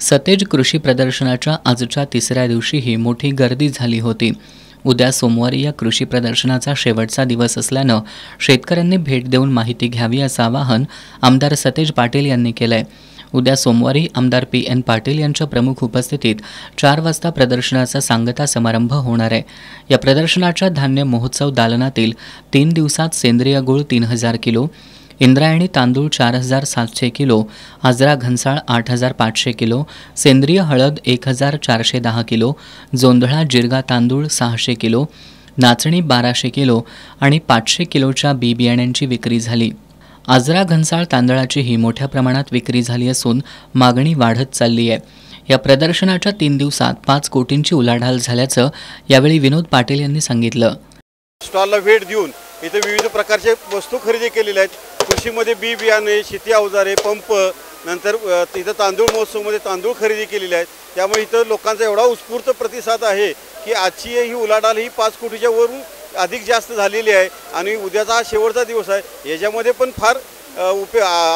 सतेज कृषी प्रदर्शनाच्या आजच्या तिसऱ्या दिवशीही मोठी गर्दी झाली होती। उद्या सोमवारी या कृषी प्रदर्शनाचा शेवटचा दिवस असल्यानं शेतकऱ्यांनी भेट देऊन माहिती घ्यावी असं आवाहन आमदार सतेज पाटील यांनी केलंय। उद्या सोमवारी आमदार PN पाटील यांच्या प्रमुख उपस्थितीत 4 वाजता प्रदर्शनाचा सांगता समारंभ होणार आहे। या प्रदर्शनाच्या धान्य महोत्सव दालनातील 3 दिवसात सेंद्रिय गूळ 3000 किलो, इंद्रायणी तांदूळ 4700 किलो, आजरा घनसाळ 8500 किलो, सेंद्रिय हळद 1410 किलो, जोंधळा जिरगा तांदूळ 600 किलो, नाचणी 1200 किलो आणि 500 किलोच्या बी बियाण्यांची विक्री झाली। आजरा घनसाळ तांदळाचीही मोठ्या प्रमाणात विक्री झाली असून मागणी वाढत चालली आहे। या प्रदर्शनाच्या 3 दिवसात 5 कोटींची उलाढाल झाल्याचं यावेळी विनोद पाटील यांनी सांगितलं। स्टॉलला भेट देऊन इथे विविध प्रकारचे वस्तू खरेदी केलेल्या आहेत। कृषीमध्ये बी बियाणे, शेती अवजारे, पंप, नंतर इथं तांदूळ महोत्सवमध्ये तांदूळ खरेदी केलेले आहेत। त्यामुळे इथं लोकांचा एवढा उत्स्फूर्त प्रतिसाद आहे की आजची ही उलाढाल ही 5 कोटीच्या वरून अधिक जास्त झालेली आहे आणि उद्याचा हा शेवटचा दिवस आहे। याच्यामध्ये पण फार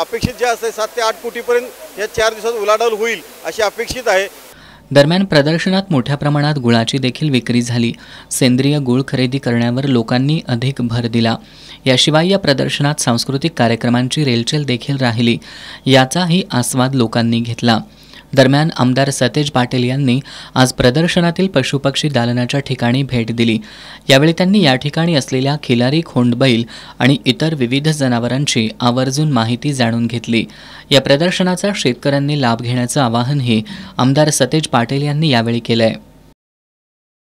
अपेक्षित जे असते 7 ते 8 कोटीपर्यंत या 4 दिवसात उलाढाल होईल अशी अपेक्षित आहे। दरम्यान प्रदर्शनात मोठ्या प्रमाणात गुळाची देखील विक्री झाली। सेंद्रिय गूळ खरेदी करण्यावर लोकांनी अधिक भर दिला। याशिवाय या प्रदर्शनात सांस्कृतिक कार्यक्रमांची रेलचेल देखील राहिली, याचाही आस्वाद लोकांनी घेतला। दरम्यान आमदार सतेज पाटील यांनी आज प्रदर्शनातील पशुपक्षी दालनाच्या ठिकाणी भेट दिली। यावेळी त्यांनी या ठिकाणी असलेल्या खिलारी खोंडबैल आणि इतर विविध जनावरांची आवर्जून माहिती जाणून घेतली। या प्रदर्शनाचा शेतकऱ्यांनी लाभ घेण्याचं आवाहनही आमदार सतेज पाटील यांनी यावेळी केलंय।